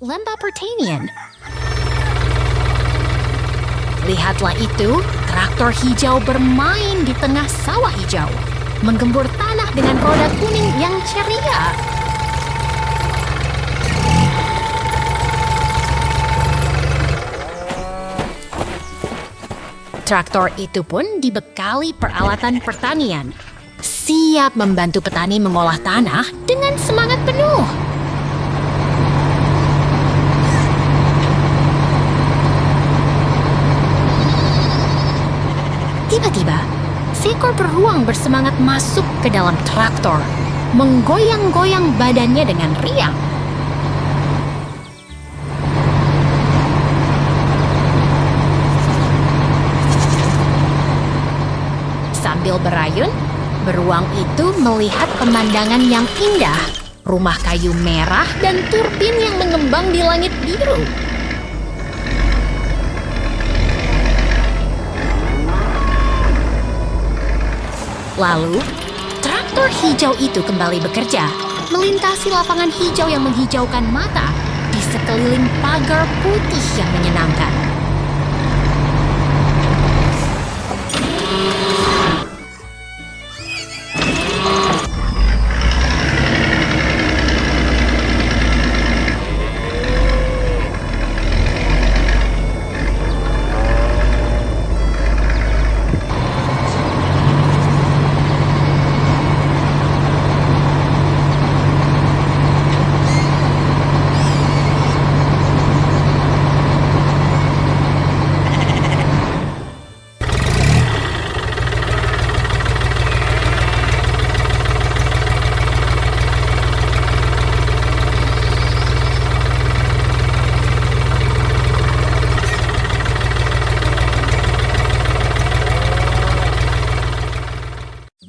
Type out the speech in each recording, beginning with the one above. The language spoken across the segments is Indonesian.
lembah pertanian. Lihatlah itu, traktor hijau bermain di tengah sawah hijau, menggembur tanah dengan roda kuning yang ceria. Traktor itu pun dibekali peralatan pertanian, siap membantu petani mengolah tanah dengan semangat penuh. Tiba-tiba, seekor beruang bersemangat masuk ke dalam traktor, menggoyang-goyang badannya dengan riang. Sambil berayun, beruang itu melihat pemandangan yang indah, rumah kayu merah dan turbin yang mengembang di langit biru. Lalu, traktor hijau itu kembali bekerja, melintasi lapangan hijau yang menghijaukan mata di sekeliling pagar putih yang menyenangkan.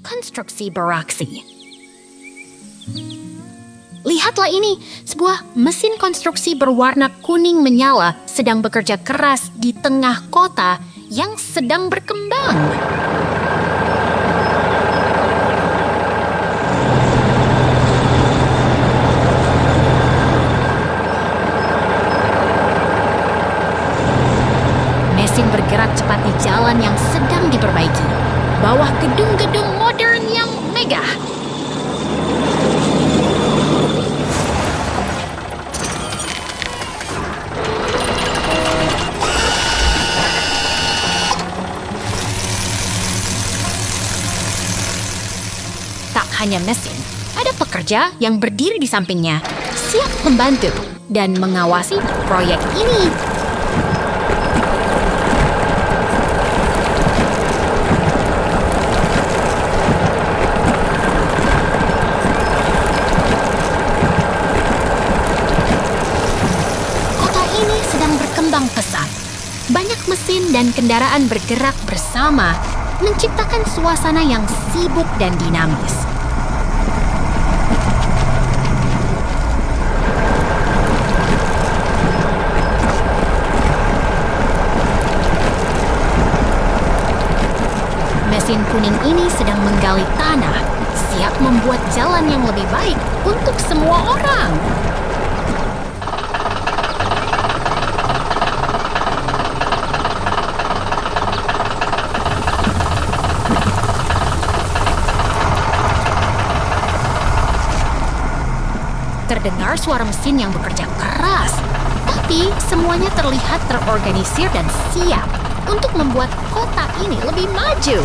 Konstruksi beraksi. Lihatlah ini, sebuah mesin konstruksi berwarna kuning menyala sedang bekerja keras di tengah kota yang sedang berkembang. Mesin bergerak cepat di jalan yang sedang diperbaiki, bawah gedung-gedung modern yang megah. Tak hanya mesin, ada pekerja yang berdiri di sampingnya, siap membantu dan mengawasi proyek ini. Pesat. Banyak mesin dan kendaraan bergerak bersama, menciptakan suasana yang sibuk dan dinamis. Mesin kuning ini sedang menggali tanah, siap membuat jalan yang lebih baik untuk semua orang. Terdengar suara mesin yang bekerja keras, tapi semuanya terlihat terorganisir dan siap untuk membuat kota ini lebih maju.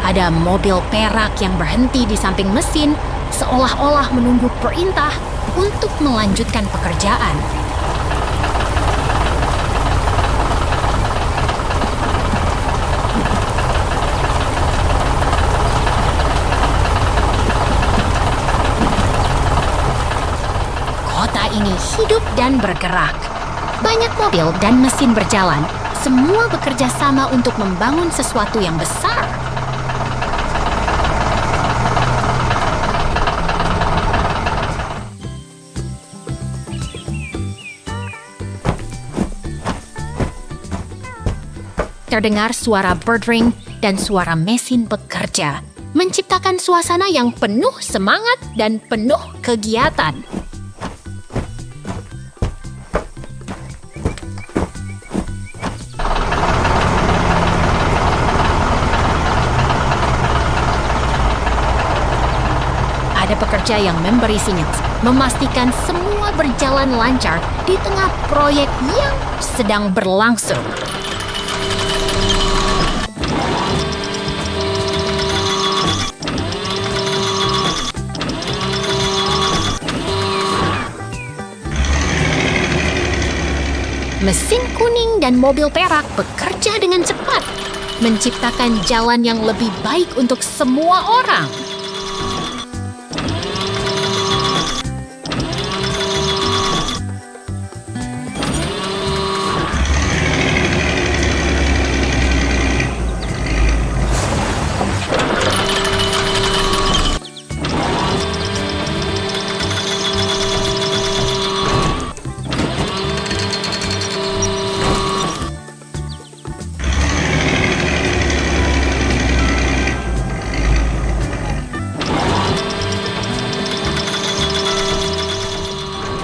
Ada mobil perak yang berhenti di samping mesin, seolah-olah menunggu perintah untuk melanjutkan pekerjaan. Kota ini hidup dan bergerak. Banyak mobil dan mesin berjalan, semua bekerja sama untuk membangun sesuatu yang besar. Terdengar suara birdring dan suara mesin bekerja, menciptakan suasana yang penuh semangat dan penuh kegiatan. Ada pekerja yang memberi sinyal, memastikan semua berjalan lancar di tengah proyek yang sedang berlangsung. Mesin kuning dan mobil perak bekerja dengan cepat, menciptakan jalan yang lebih baik untuk semua orang.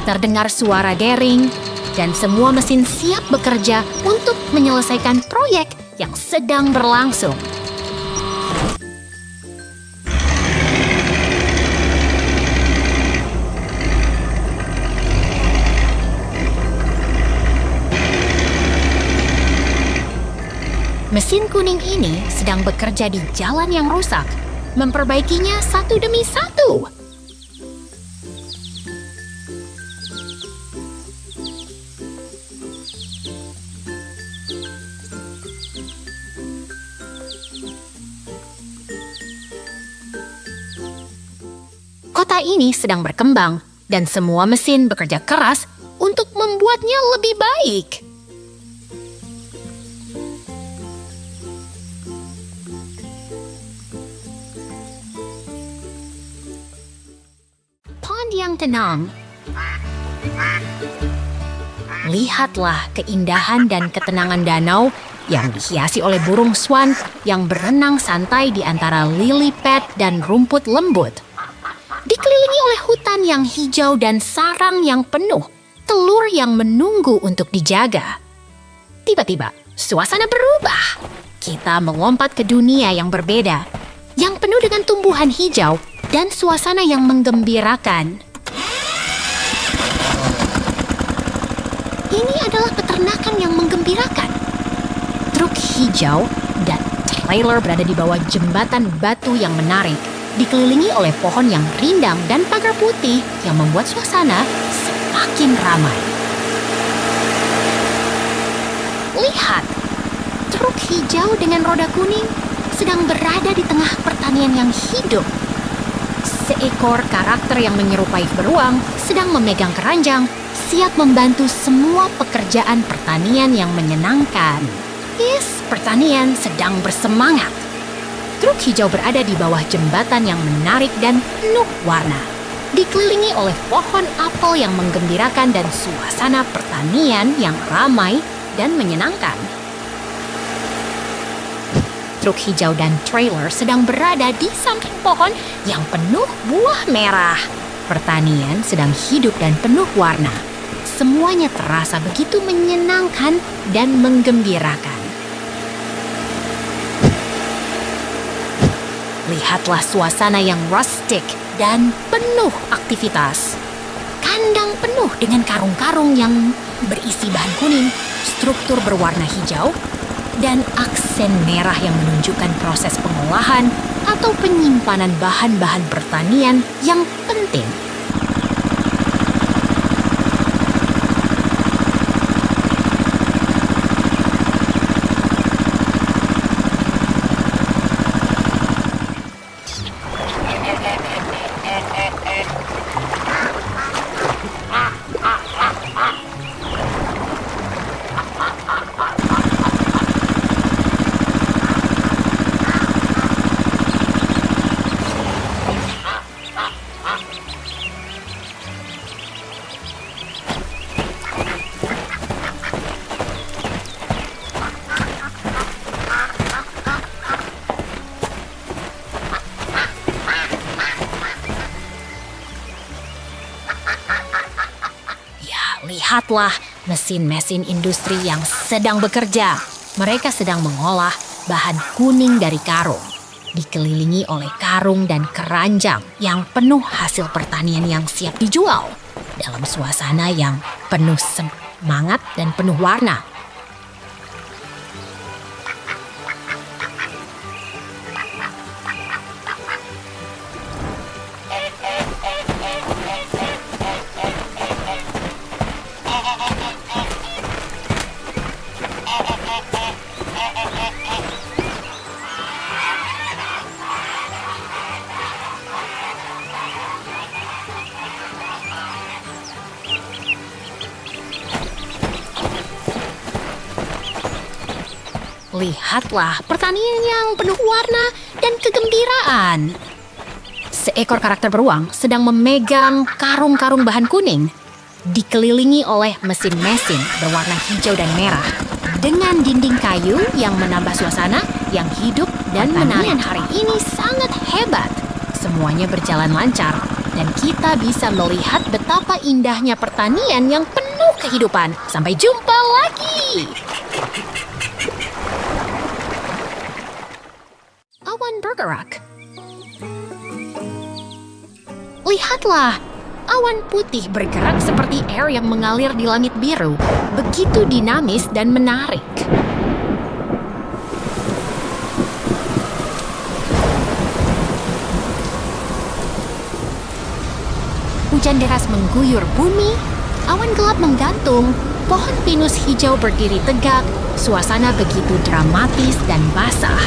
Terdengar suara dering, dan semua mesin siap bekerja untuk menyelesaikan proyek yang sedang berlangsung. Mesin kuning ini sedang bekerja di jalan yang rusak, memperbaikinya satu demi satu. Kota ini sedang berkembang, dan semua mesin bekerja keras untuk membuatnya lebih baik. Pond yang tenang. Lihatlah keindahan dan ketenangan danau yang dihiasi oleh burung swan yang berenang santai di antara lily pad dan rumput lembut. Dikelilingi oleh hutan yang hijau dan sarang yang penuh, telur yang menunggu untuk dijaga. Tiba-tiba, suasana berubah. Kita melompat ke dunia yang berbeda, yang penuh dengan tumbuhan hijau dan suasana yang menggembirakan. Ini adalah peternakan yang menggembirakan. Truk hijau dan trailer berada di bawah jembatan batu yang menarik, dikelilingi oleh pohon yang rindang dan pagar putih yang membuat suasana semakin ramai. Lihat, truk hijau dengan roda kuning sedang berada di tengah pertanian yang hidup. Seekor karakter yang menyerupai beruang sedang memegang keranjang, siap membantu semua pekerjaan pertanian yang menyenangkan. Pertanian sedang bersemangat. Truk hijau berada di bawah jembatan yang menarik dan penuh warna, dikelilingi oleh pohon apel yang menggembirakan dan suasana pertanian yang ramai dan menyenangkan. Truk hijau dan trailer sedang berada di samping pohon yang penuh buah merah. Pertanian sedang hidup dan penuh warna. Semuanya terasa begitu menyenangkan dan menggembirakan. Lihatlah suasana yang rustic dan penuh aktivitas. Kandang penuh dengan karung-karung yang berisi bahan kuning, struktur berwarna hijau, dan aksen merah yang menunjukkan proses pengolahan atau penyimpanan bahan-bahan pertanian yang penting. lihatlah mesin-mesin industri yang sedang bekerja. Mereka sedang mengolah bahan kuning dari karung, dikelilingi oleh karung dan keranjang yang penuh hasil pertanian yang siap dijual dalam suasana yang penuh semangat dan penuh warna. Lihatlah pertanian yang penuh warna dan kegembiraan. Seekor karakter beruang sedang memegang karung-karung bahan kuning, dikelilingi oleh mesin-mesin berwarna hijau dan merah, dengan dinding kayu yang menambah suasana yang hidup dan menarik. Hari ini sangat hebat. Semuanya berjalan lancar, dan kita bisa melihat betapa indahnya pertanian yang penuh kehidupan. Sampai jumpa lagi! Awan bergerak. Lihatlah, awan putih bergerak seperti air yang mengalir di langit biru, begitu dinamis dan menarik. Hujan deras mengguyur bumi, awan gelap menggantung, pohon pinus hijau berdiri tegak, suasana begitu dramatis dan basah.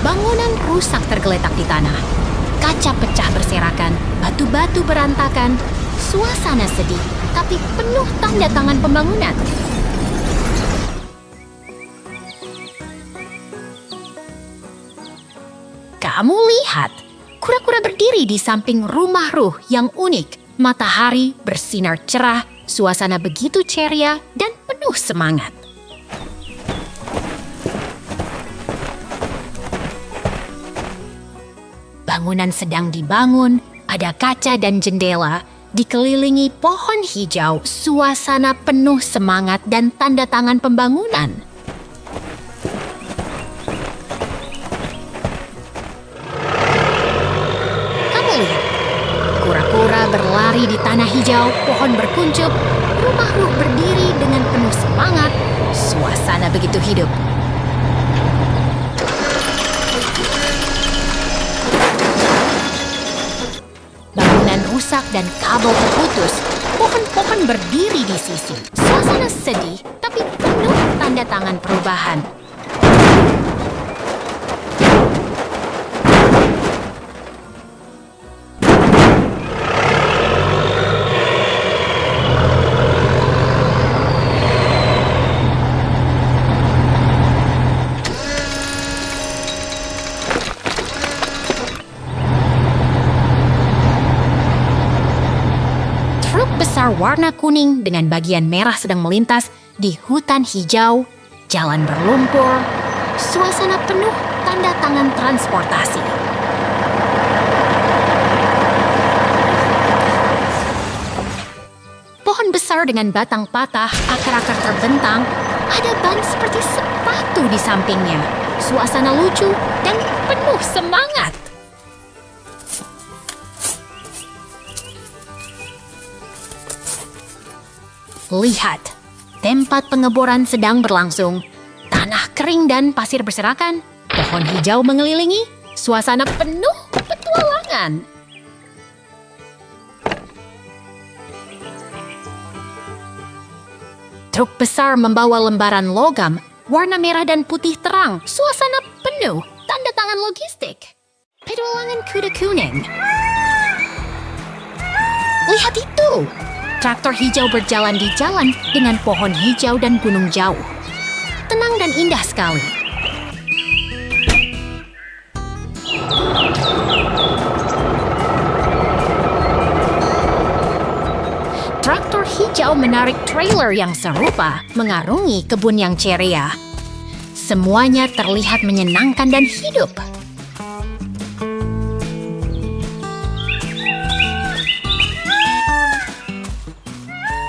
Bangunan rusak tergeletak di tanah. Kaca pecah berserakan, batu-batu berantakan. Suasana sedih, tapi penuh tanda tangan pembangunan. Kamu lihat, kura-kura berdiri di samping rumah Ruh yang unik. Matahari bersinar cerah, suasana begitu ceria dan penuh semangat. Bangunan sedang dibangun, ada kaca dan jendela, dikelilingi pohon hijau, suasana penuh semangat dan tanda tangan pembangunan. Kamu lihat, kura-kura berlari di tanah hijau, pohon berkuncup, rumah Ruh berdiri dengan penuh semangat, suasana begitu hidup. Rusak dan kabel terputus, pohon-pohon berdiri di sisi. Suasana sedih, tapi penuh tanda tangan perubahan. Besar warna kuning dengan bagian merah sedang melintas di hutan hijau, jalan berlumpur, suasana penuh tanda tangan transportasi. Pohon besar dengan batang patah, akar-akar terbentang, ada ban seperti sepatu di sampingnya. Suasana lucu dan penuh semangat. Lihat, tempat pengeboran sedang berlangsung. Tanah kering dan pasir berserakan. Pohon hijau mengelilingi. Suasana penuh petualangan. Truk besar membawa lembaran logam, warna merah dan putih terang. Suasana penuh tanda tangan logistik. Petualangan kuda kuning. Lihat itu! Traktor hijau berjalan di jalan dengan pohon hijau dan gunung jauh. Tenang dan indah sekali. Traktor hijau menarik trailer yang serupa mengarungi kebun yang ceria. Semuanya terlihat menyenangkan dan hidup.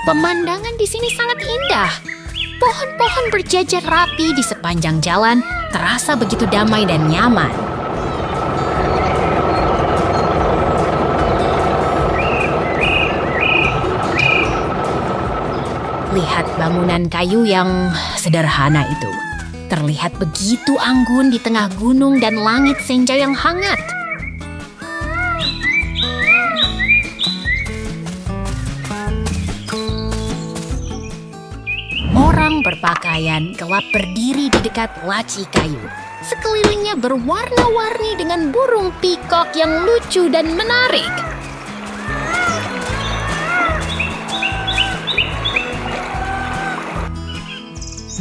Pemandangan di sini sangat indah. Pohon-pohon berjajar rapi di sepanjang jalan, terasa begitu damai dan nyaman. Lihat bangunan kayu yang sederhana itu. Terlihat begitu anggun di tengah gunung dan langit senja yang hangat. Orang berpakaian gelap berdiri di dekat laci kayu. Sekelilingnya berwarna-warni dengan burung pikok yang lucu dan menarik.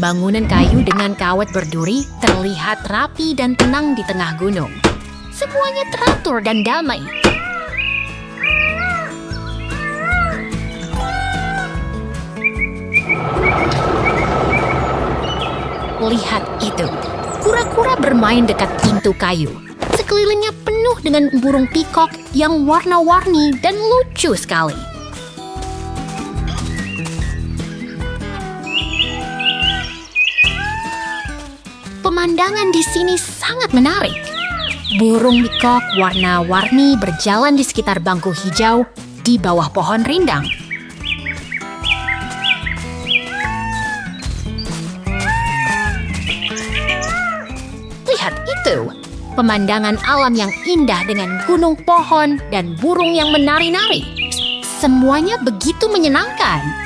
Bangunan kayu dengan kawat berduri terlihat rapi dan tenang di tengah gunung. Semuanya teratur dan damai. Lihat itu, kura-kura bermain dekat pintu kayu. Sekelilingnya penuh dengan burung pikok yang warna-warni dan lucu sekali. Pemandangan di sini sangat menarik. Burung pikok warna-warni berjalan di sekitar bangku hijau di bawah pohon rindang. Lihat itu, pemandangan alam yang indah dengan gunung pohon dan burung yang menari-nari. Semuanya begitu menyenangkan.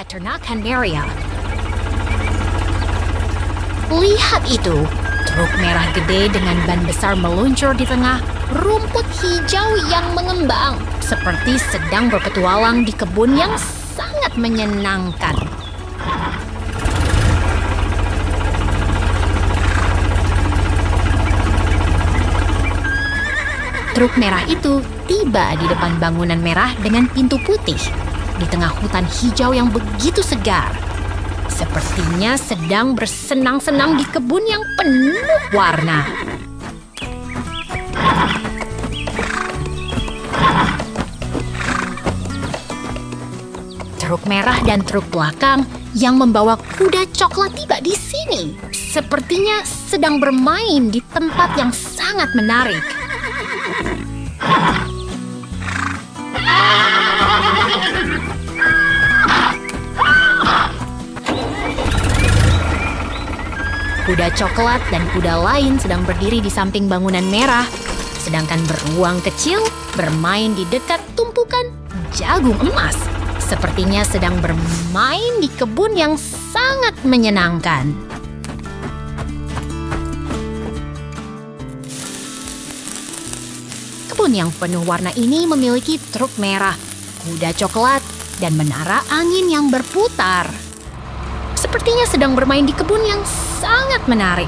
Peternakan Maria. Lihat itu, truk merah gede dengan ban besar meluncur di tengah rumput hijau yang mengembang, seperti sedang berpetualang di kebun yang sangat menyenangkan. Truk merah itu tiba di depan bangunan merah dengan pintu putih. Di tengah hutan hijau yang begitu segar. Sepertinya sedang bersenang-senang di kebun yang penuh warna. Truk merah dan truk belakang yang membawa kuda coklat tiba di sini. Sepertinya sedang bermain di tempat yang sangat menarik. Kuda coklat dan kuda lain sedang berdiri di samping bangunan merah, sedangkan beruang kecil bermain di dekat tumpukan jagung emas. Sepertinya sedang bermain di kebun yang sangat menyenangkan. Kebun yang penuh warna ini memiliki truk merah, kuda coklat, dan menara angin yang berputar. Sepertinya sedang bermain di kebun yang sangat menarik.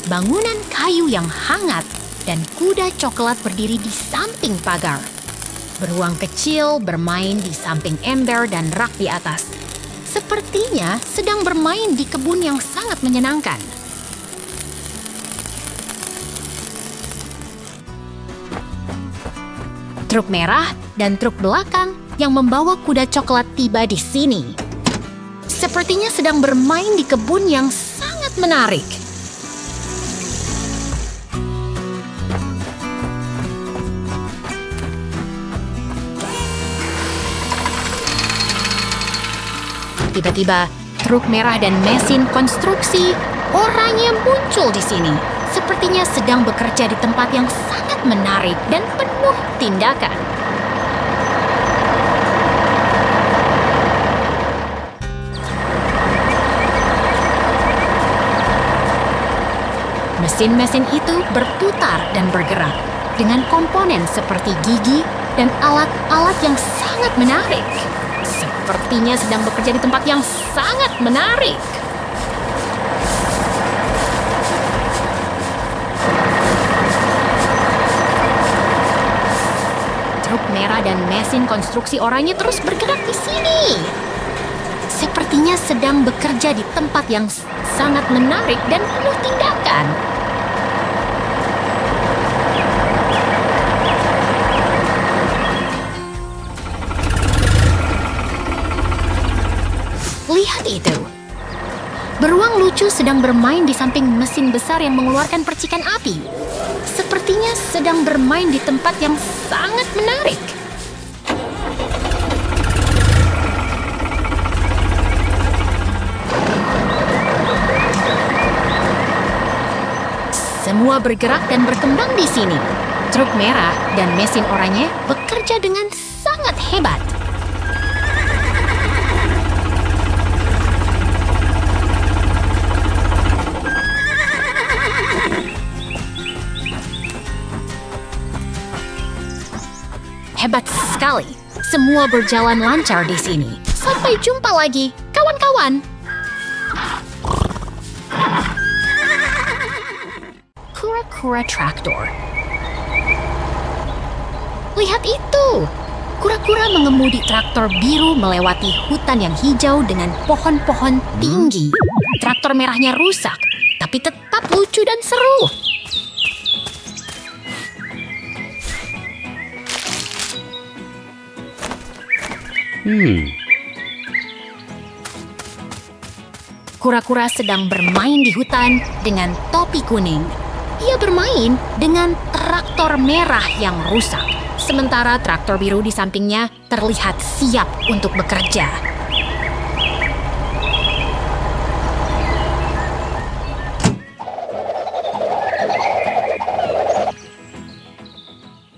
Bangunan kayu yang hangat dan kuda coklat berdiri di samping pagar. Beruang kecil bermain di samping ember dan rak di atas. Sepertinya sedang bermain di kebun yang sangat menyenangkan. Truk merah dan truk belakang yang membawa kuda coklat tiba di sini. Sepertinya sedang bermain di kebun yang sangat menarik. Tiba-tiba, truk merah dan mesin konstruksi oranye muncul di sini. Sepertinya sedang bekerja di tempat yang sangat menarik dan penuh tindakan. Mesin-mesin itu berputar dan bergerak dengan komponen seperti gigi dan alat-alat yang sangat menarik. Sepertinya sedang bekerja di tempat yang sangat menarik. Truk merah dan mesin konstruksi oranye terus bergerak di sini. Sepertinya sedang bekerja di tempat yang sangat menarik dan penuh tindakan. Lihat itu. Beruang lucu sedang bermain di samping mesin besar yang mengeluarkan percikan api. Sepertinya sedang bermain di tempat yang sangat menarik. Semua bergerak dan berkembang di sini. Truk merah dan mesin oranye bekerja dengan sangat hebat. Hebat sekali. Semua berjalan lancar di sini. Sampai jumpa lagi, kawan-kawan. Kura-kura traktor. Lihat itu. Kura-kura mengemudi traktor biru melewati hutan yang hijau dengan pohon-pohon tinggi. Traktor merahnya rusak, tapi tetap lucu dan seru. Kura-kura sedang bermain di hutan dengan topi kuning. Ia bermain dengan traktor merah yang rusak. Sementara traktor biru di sampingnya terlihat siap untuk bekerja.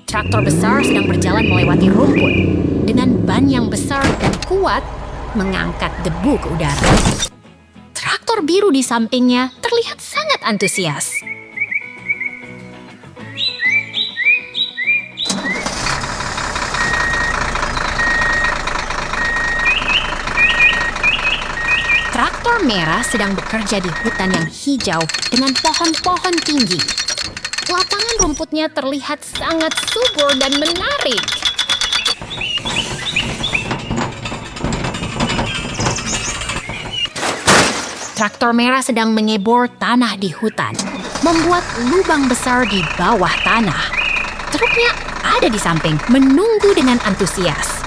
Traktor besar sedang berjalan melewati rumput. Dengan ban yang besar dan kuat, mengangkat debu ke udara. Traktor biru di sampingnya terlihat sangat antusias. Traktor merah sedang bekerja di hutan yang hijau dengan pohon-pohon tinggi. Lapangan rumputnya terlihat sangat subur dan menarik. Traktor merah sedang mengebor tanah di hutan, membuat lubang besar di bawah tanah. Truknya ada di samping, menunggu dengan antusias.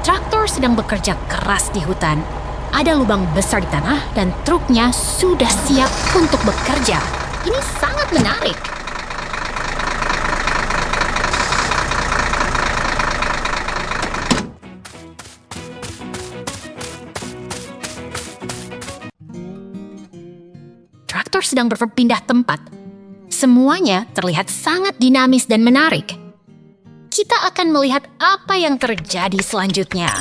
Traktor sedang bekerja keras di hutan. Ada lubang besar di tanah dan truknya sudah siap untuk bekerja. Ini sangat menarik. Traktor sedang berpindah tempat. Semuanya terlihat sangat dinamis dan menarik. Kita akan melihat apa yang terjadi selanjutnya.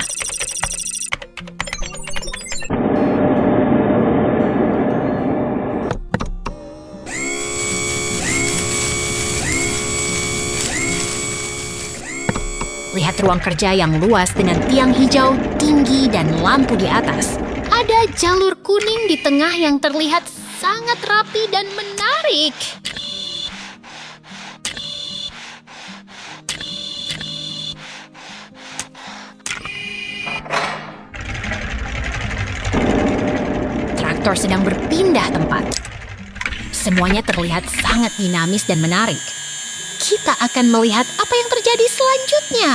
Lihat ruang kerja yang luas dengan tiang hijau tinggi dan lampu di atas. Ada jalur kuning di tengah yang terlihat sangat rapi dan menarik. Traktor sedang berpindah tempat. Semuanya terlihat sangat dinamis dan menarik. Kita akan melihat apa yang terjadi selanjutnya.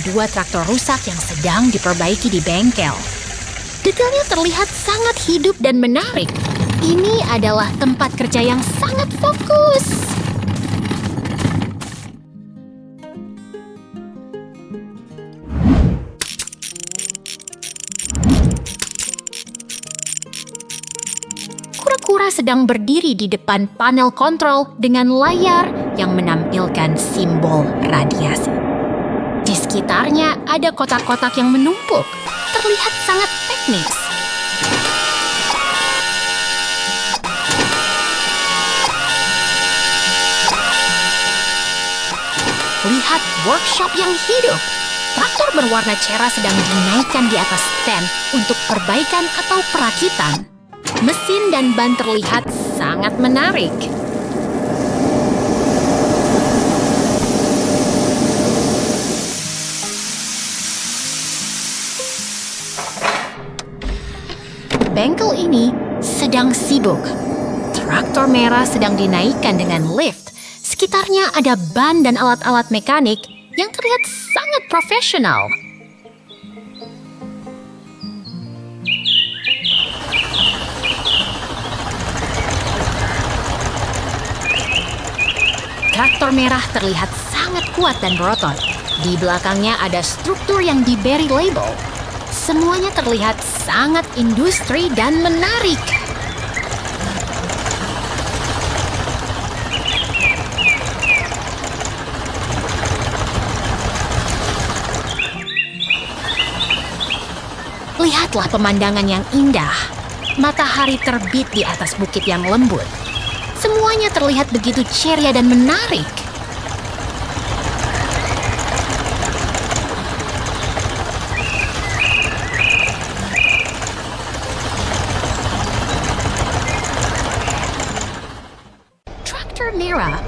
dua traktor rusak yang sedang diperbaiki di bengkel. Detailnya terlihat sangat hidup dan menarik. Ini adalah tempat kerja yang sangat fokus. Kura-kura sedang berdiri di depan panel kontrol dengan layar yang menampilkan simbol radiasi. Di sekitarnya ada kotak-kotak yang menumpuk, terlihat sangat teknis. Lihat workshop yang hidup. Traktor berwarna cerah sedang dinaikkan di atas stand untuk perbaikan atau perakitan. Mesin dan ban terlihat sangat menarik. Bengkel ini sedang sibuk. Traktor merah sedang dinaikkan dengan lift. Sekitarnya ada ban dan alat-alat mekanik yang terlihat sangat profesional. Traktor merah terlihat sangat kuat dan berotot. Di belakangnya ada struktur yang diberi label. Semuanya terlihat sangat industri dan menarik. Lihatlah pemandangan yang indah. Matahari terbit di atas bukit yang lembut. Semuanya terlihat begitu ceria dan menarik. Traktor merah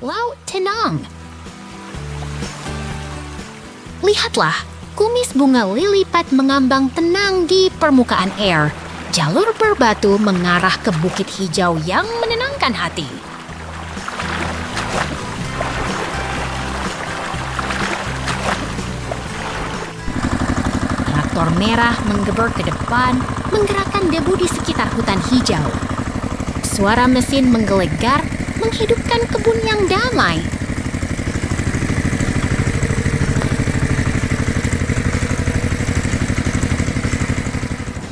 laut tenang. Lihatlah, kumis bunga lili pad mengambang tenang di permukaan air. Jalur berbatu mengarah ke bukit hijau yang menenangkan hati. Traktor merah menggeber ke depan, menggerakkan debu di sekitar hutan hijau. Suara mesin menggelegar, menghidupkan kebun yang damai.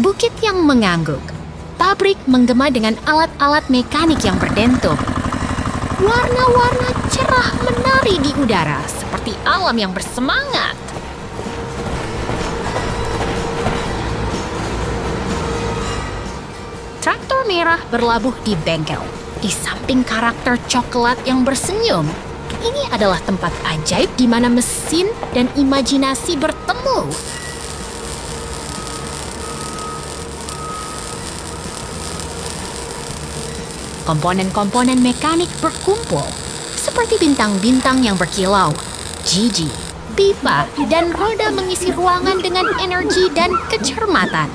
Bukit yang mengangguk. Pabrik menggema dengan alat-alat mekanik yang berdentum. Warna-warna cerah menari di udara seperti alam yang bersemangat. Traktor merah berlabuh di bengkel, di samping karakter coklat yang bersenyum. Ini adalah tempat ajaib di mana mesin dan imajinasi bertemu. Komponen-komponen mekanik berkumpul, seperti bintang-bintang yang berkilau. Gigi, pipa, dan roda mengisi ruangan dengan energi dan kecermatan.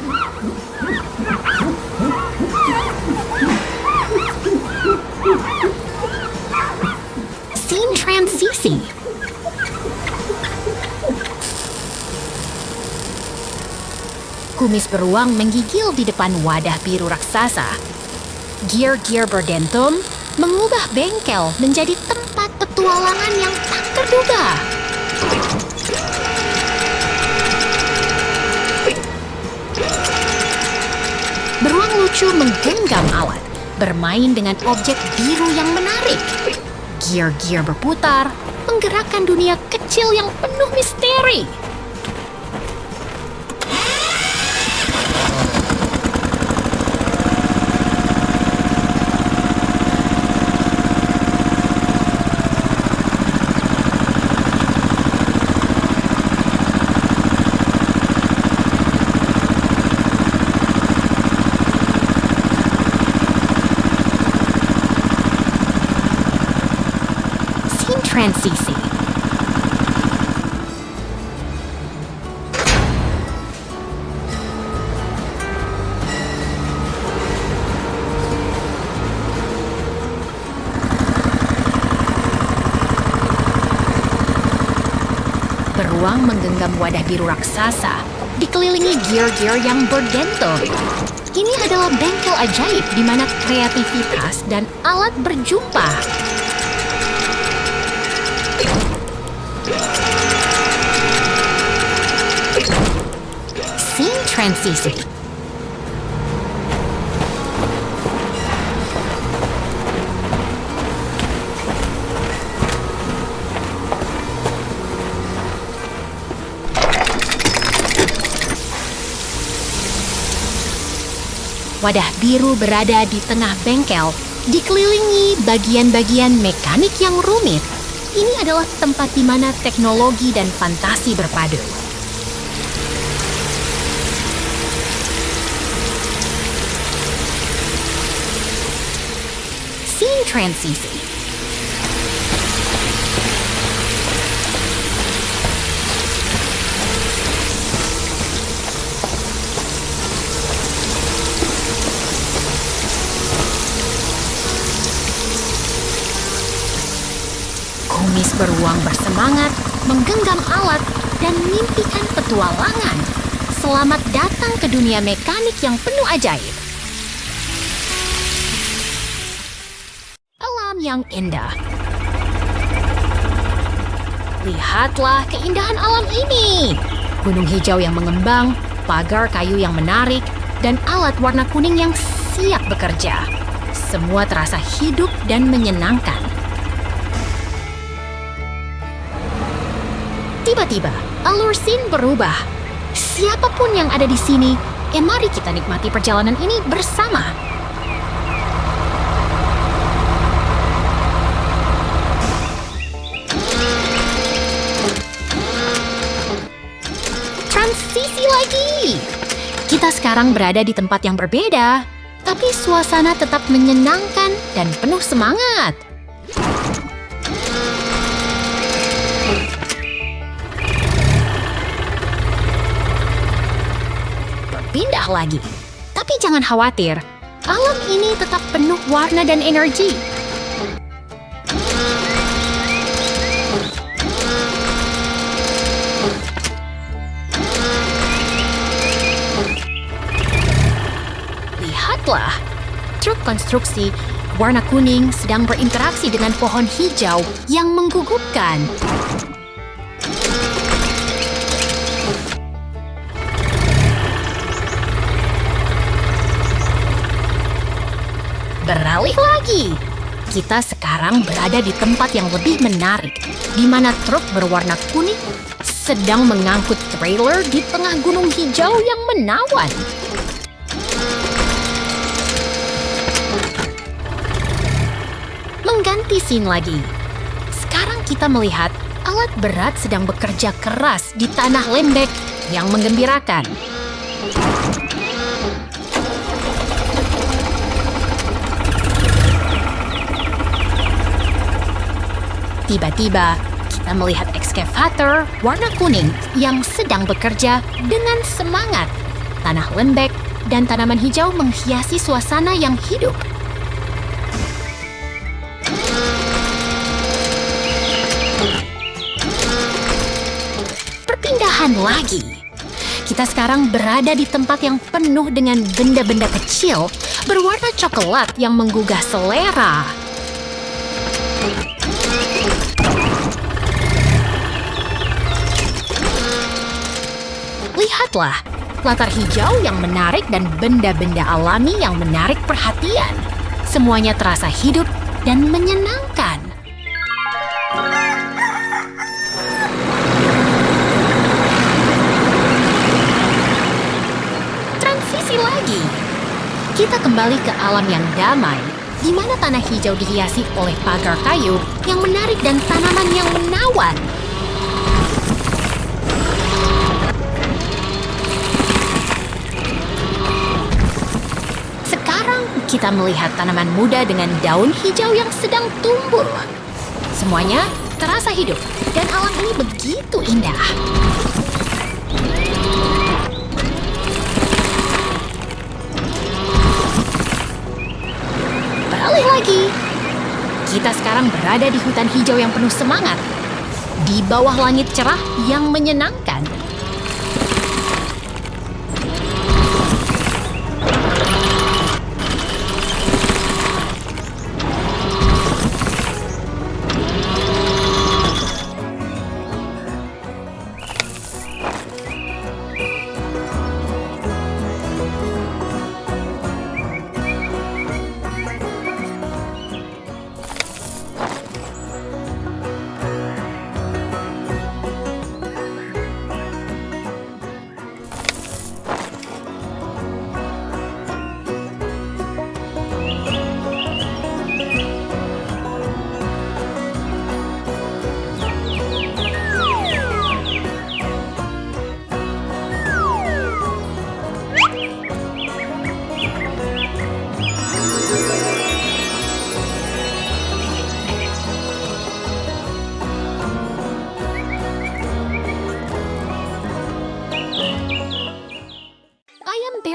Scene transisi. Kumis beruang menggigil di depan wadah biru raksasa. Gear-gear berdentum mengubah bengkel menjadi tempat petualangan yang tak terduga. Beruang lucu menggenggam alat, bermain dengan objek biru yang menarik. Gear-gear berputar, menggerakkan dunia kecil yang penuh misteri. Transisi. Beruang menggenggam wadah biru raksasa, dikelilingi gear-gear yang berdentum. Ini adalah bengkel ajaib di mana kreativitas dan alat berjumpa. Scene transisi. Wadah biru berada di tengah bengkel, dikelilingi bagian-bagian mekanik yang rumit. Ini adalah tempat di mana teknologi dan fantasi berpadu. Scene transisi. Kumis beruang bersemangat, menggenggam alat, dan mimpikan petualangan. Selamat datang ke dunia mekanik yang penuh ajaib. Alam yang indah. Lihatlah keindahan alam ini. Gunung hijau yang mengembang, pagar kayu yang menarik, dan alat warna kuning yang siap bekerja. Semua terasa hidup dan menyenangkan. Tiba-tiba, alur scene berubah. Siapapun yang ada di sini, mari kita nikmati perjalanan ini bersama. Transisi lagi. Kita sekarang berada di tempat yang berbeda, tapi suasana tetap menyenangkan dan penuh semangat. berpindah lagi. Tapi jangan khawatir, alam ini tetap penuh warna dan energi. Lihatlah, truk konstruksi warna kuning sedang berinteraksi dengan pohon hijau yang menggugupkan. Beralih lagi. Kita sekarang berada di tempat yang lebih menarik, di mana truk berwarna kuning sedang mengangkut trailer di tengah gunung hijau yang menawan. Mengganti scene lagi. Sekarang kita melihat alat berat sedang bekerja keras di tanah lembek yang menggembirakan. Tiba-tiba, kita melihat ekskavator warna kuning yang sedang bekerja dengan semangat. Tanah lembek dan tanaman hijau menghiasi suasana yang hidup. Perpindahan lagi. Kita sekarang berada di tempat yang penuh dengan benda-benda kecil berwarna coklat yang menggugah selera. Lihatlah, latar hijau yang menarik dan benda-benda alami yang menarik perhatian. Semuanya terasa hidup dan menyenangkan. Transisi lagi. Kita kembali ke alam yang damai, di mana tanah hijau dihiasi oleh pagar kayu yang menarik dan tanaman yang menawan. Kita melihat tanaman muda dengan daun hijau yang sedang tumbuh. Semuanya terasa hidup dan alam ini begitu indah. Beralih lagi. Kita sekarang berada di hutan hijau yang penuh semangat, di bawah langit cerah yang menyenangkan.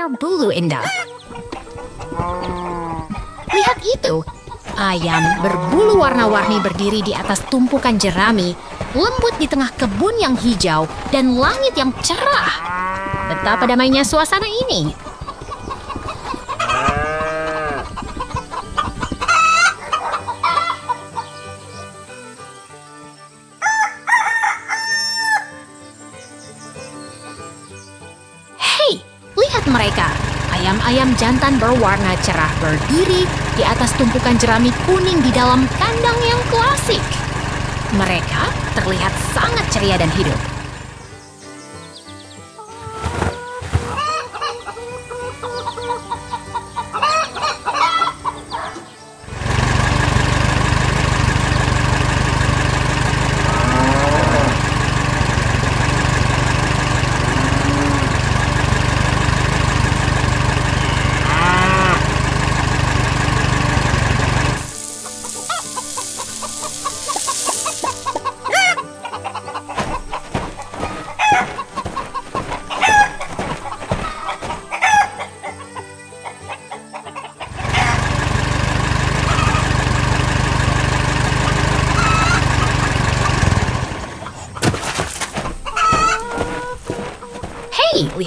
Berbulu indah. Lihat itu, ayam berbulu warna-warni berdiri di atas tumpukan jerami, lembut di tengah kebun yang hijau dan langit yang cerah. Betapa damainya suasana ini. Mereka, ayam-ayam jantan berwarna cerah berdiri di atas tumpukan jerami kuning di dalam kandang yang klasik. Mereka terlihat sangat ceria dan hidup.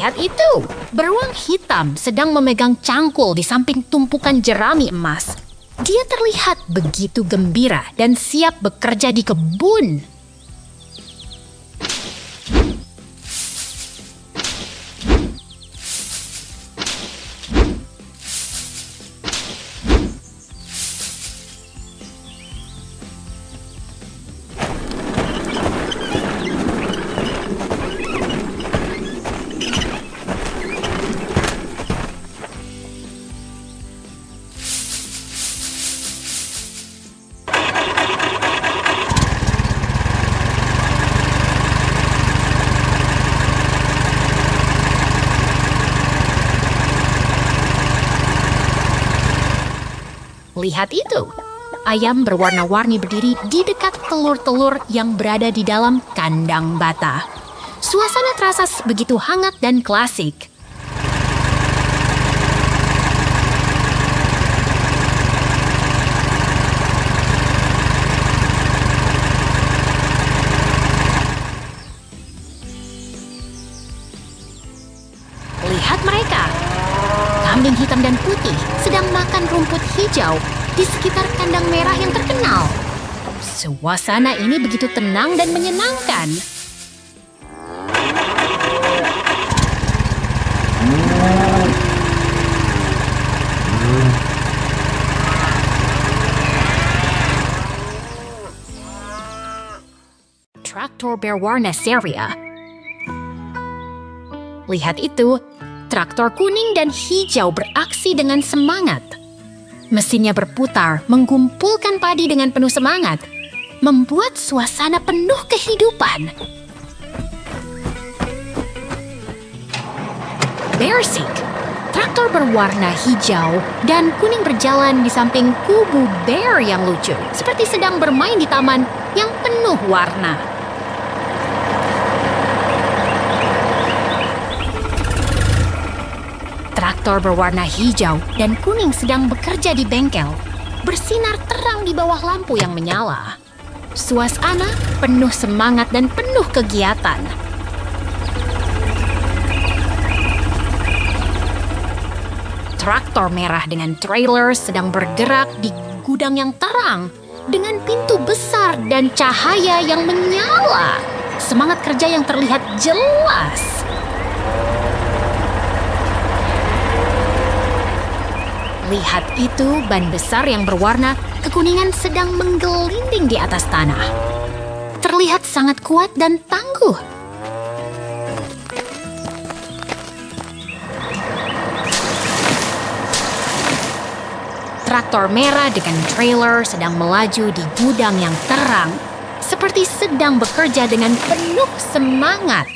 Lihat itu, beruang hitam sedang memegang cangkul di samping tumpukan jerami emas. Dia terlihat begitu gembira dan siap bekerja di kebun. Lihat itu, ayam berwarna-warni berdiri di dekat telur-telur yang berada di dalam kandang bata. Suasana terasa begitu hangat dan klasik. Lihat mereka. Kambing hitam dan putih sedang makan rumput hijau di sekitar kandang merah yang terkenal. Suasana ini begitu tenang dan menyenangkan. Traktor berwarna ceria. Lihat itu, traktor kuning dan hijau beraksi dengan semangat. Mesinnya berputar, menggumpulkan padi dengan penuh semangat, membuat suasana penuh kehidupan. Bearsik, traktor berwarna hijau dan kuning berjalan di samping kubu bear yang lucu, seperti sedang bermain di taman yang penuh warna. Traktor berwarna hijau dan kuning sedang bekerja di bengkel, bersinar terang di bawah lampu yang menyala. Suasana penuh semangat dan penuh kegiatan. Traktor merah dengan trailer sedang bergerak di gudang yang terang dengan pintu besar dan cahaya yang menyala. Semangat kerja yang terlihat jelas. Lihat itu, ban besar yang berwarna kekuningan sedang menggelinding di atas tanah. Terlihat sangat kuat dan tangguh. Traktor merah dengan trailer sedang melaju di gudang yang terang, seperti sedang bekerja dengan penuh semangat.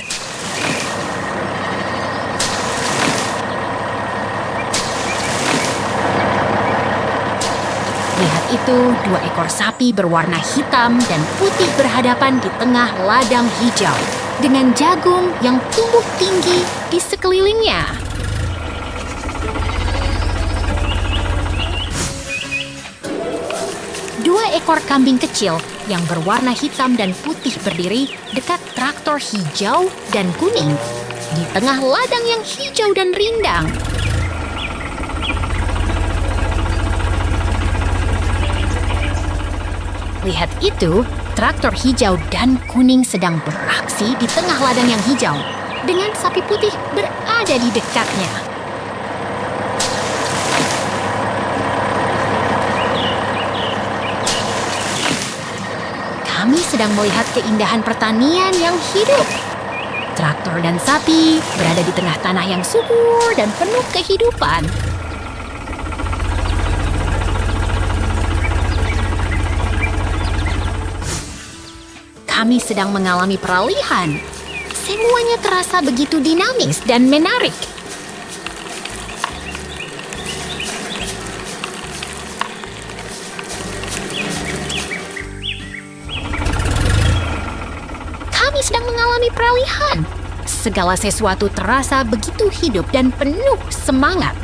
Lihat itu, 2 ekor sapi berwarna hitam dan putih berhadapan di tengah ladang hijau dengan jagung yang tumbuh tinggi di sekelilingnya. Dua ekor kambing kecil yang berwarna hitam dan putih berdiri dekat traktor hijau dan kuning di tengah ladang yang hijau dan rindang. Lihat itu, traktor hijau dan kuning sedang beraksi di tengah ladang yang hijau dengan sapi putih berada di dekatnya. Kami sedang melihat keindahan pertanian yang hidup. Traktor dan sapi berada di tengah tanah yang subur dan penuh kehidupan. Kami sedang mengalami peralihan. Semuanya terasa begitu dinamis dan menarik. Kami sedang mengalami peralihan. Segala sesuatu terasa begitu hidup dan penuh semangat.